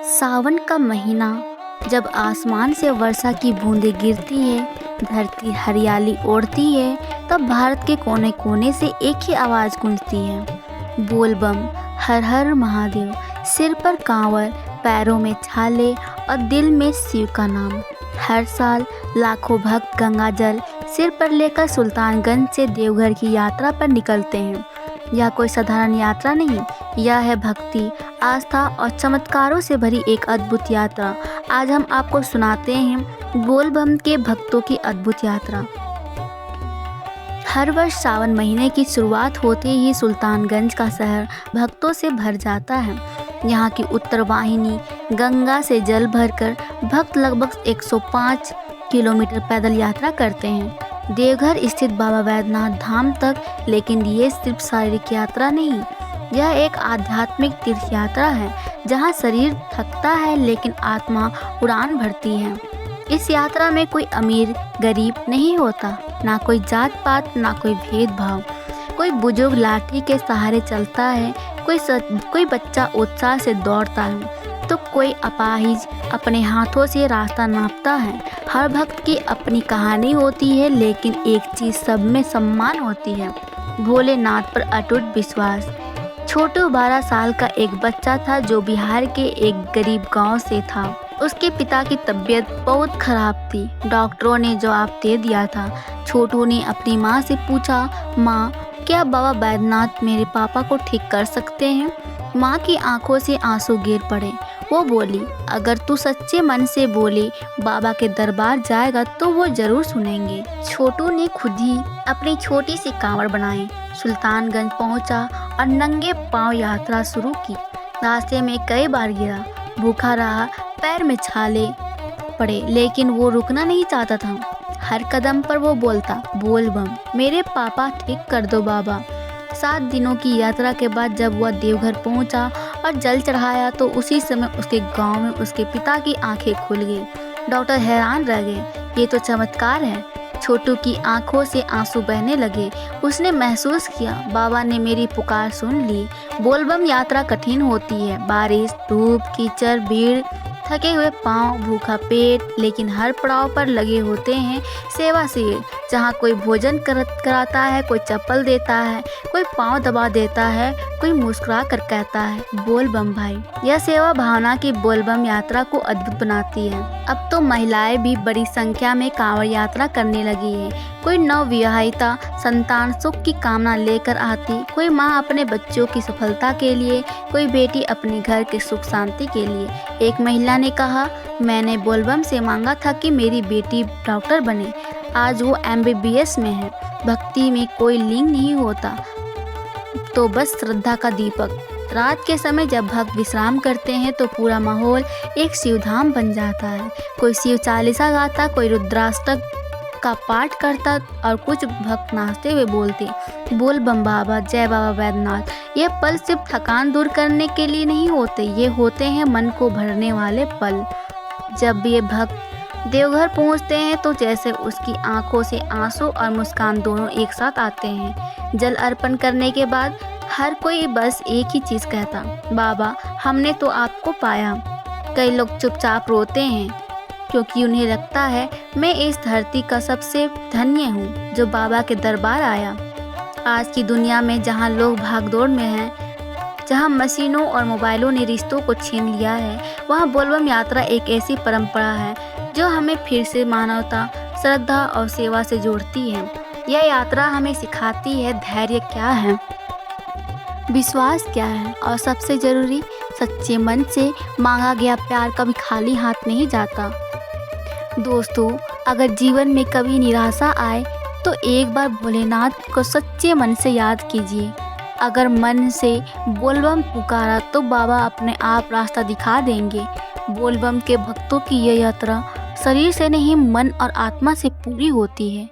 सावन का महीना जब आसमान से वर्षा की बूंदें गिरती है, धरती हरियाली ओढ़ती है, तब भारत के कोने कोने से एक ही आवाज़ गूंजती है, बोल बम। हर हर महादेव। सिर पर कांवर, पैरों में छाले और दिल में शिव का नाम। हर साल लाखों भक्त गंगा जल सिर पर लेकर सुल्तानगंज से देवघर की यात्रा पर निकलते हैं। यह कोई साधारण यात्रा नहीं, यह है भक्ति, आस्था और चमत्कारों से भरी एक अद्भुत यात्रा। आज हम आपको सुनाते हैं बोल बम के भक्तों की अद्भुत यात्रा। हर वर्ष सावन महीने की शुरुआत होते ही सुल्तानगंज का शहर भक्तों से भर जाता है। यहाँ की उत्तर वाहिनी गंगा से जल भरकर भक्त लगभग 105 किलोमीटर पैदल यात्रा करते हैं देवघर स्थित बाबा बैद्यनाथ धाम तक। लेकिन ये सिर्फ शारीरिक यात्रा नहीं, यह एक आध्यात्मिक तीर्थ यात्रा है जहाँ शरीर थकता है लेकिन आत्मा उड़ान भरती है। इस यात्रा में कोई अमीर गरीब नहीं होता, ना कोई जात पात, ना कोई भेदभाव। कोई बुजुर्ग लाठी के सहारे चलता है, कोई बच्चा उत्साह से दौड़ता है, तो कोई अपाहिज अपने हाथों से रास्ता नापता है। हर भक्त की अपनी कहानी होती है, लेकिन एक चीज़ सब में सम्मान होती है, भोलेनाथ पर अटूट विश्वास। छोटू 12 साल का एक बच्चा था जो बिहार के एक गरीब गांव से था। उसके पिता की तबीयत बहुत खराब थी। डॉक्टरों ने जवाब दे दिया था। छोटू ने अपनी माँ से पूछा, माँ क्या बाबा बैद्यनाथ मेरे पापा को ठीक कर सकते हैं? माँ की आंखों से आंसू गिर पड़े। वो बोली, अगर तू सच्चे मन से बोले बाबा के दरबार जाएगा तो वो जरूर सुनेंगे। छोटू ने खुद ही अपनी छोटी सी कांवड़ बनाई, सुल्तानगंज पहुंचा और नंगे पांव यात्रा शुरू की। रास्ते में कई बार गिरा, भूखा रहा, पैर में छाले पड़े, लेकिन वो रुकना नहीं चाहता था। हर कदम पर वो बोलता, बोल बम, मेरे पापा ठीक कर दो बाबा। 7 दिनों की यात्रा के बाद जब वह देवघर पहुंचा और जल चढ़ाया तो उसी समय उसके गांव में उसके पिता की आंखें खुल गई। डॉक्टर हैरान रह गए, ये तो चमत्कार है। छोटू की आंखों से आंसू बहने लगे। उसने महसूस किया, बाबा ने मेरी पुकार सुन ली। बोलबम यात्रा कठिन होती है, बारिश, धूप, कीचड़, भीड़, थके हुए पांव, भूखा पेट, लेकिन हर पड़ाव पर लगे होते हैं सेवा शिविर, जहाँ कोई भोजन कराता है, कोई चप्पल देता है, कोई पांव दबा देता है, कोई मुस्कुरा कर कहता है, बोल बम भाई। यह सेवा भावना की बोल बम यात्रा को अद्भुत बनाती है। अब तो महिलाएं भी बड़ी संख्या में कांवड़ यात्रा करने लगी है। कोई नवविवाहिता संतान सुख की कामना लेकर आती, कोई माँ अपने बच्चों की सफलता के लिए, कोई बेटी अपने घर के सुख शांति के लिए। एक महिला ने कहा, मैंने बोलबम से मांगा था कि मेरी बेटी डॉक्टर बने, आज वो MBBS में है। भक्ति में कोई लिंग नहीं होता, तो बस श्रद्धा का दीपक। रात के समय जब भक्त विश्राम करते हैं तो पूरा माहौल एक शिवधाम बन जाता है। कोई शिव चालीसा गाता, कोई रुद्राष्टक का पाठ करता और कुछ भक्त नाचते हुए बोलते, बोल बम बाबा, जय बाबा बैद्यनाथ। ये पल सिर्फ थकान दूर करने के लिए नहीं होते, ये होते हैं मन को भरने वाले पल। जब ये भक्त देवघर पहुंचते हैं तो जैसे उसकी आंखों से आंसू और मुस्कान दोनों एक साथ आते हैं। जल अर्पण करने के बाद हर कोई बस एक ही चीज़ कहता, बाबा हमने तो आपको पाया। कई लोग चुपचाप रोते हैं क्योंकि उन्हें लगता है, मैं इस धरती का सबसे धन्य हूँ जो बाबा के दरबार आया। आज की दुनिया में जहाँ लोग भागदौड़ में हैं, जहाँ मशीनों और मोबाइलों ने रिश्तों को छीन लिया है, वहाँ बोलबम यात्रा एक ऐसी परंपरा है जो हमें फिर से मानवता, श्रद्धा और सेवा से जोड़ती है। यह यात्रा हमें सिखाती है धैर्य क्या है, विश्वास क्या है, और सबसे ज़रूरी, सच्चे मन से मांगा गया प्यार कभी खाली हाथ नहीं जाता। दोस्तों, अगर जीवन में कभी निराशा आए तो एक बार भोलेनाथ को सच्चे मन से याद कीजिए। अगर मन से बोलबम पुकारा तो बाबा अपने आप रास्ता दिखा देंगे। बोलबम के भक्तों की यह यात्रा शरीर से नहीं, मन और आत्मा से पूरी होती है।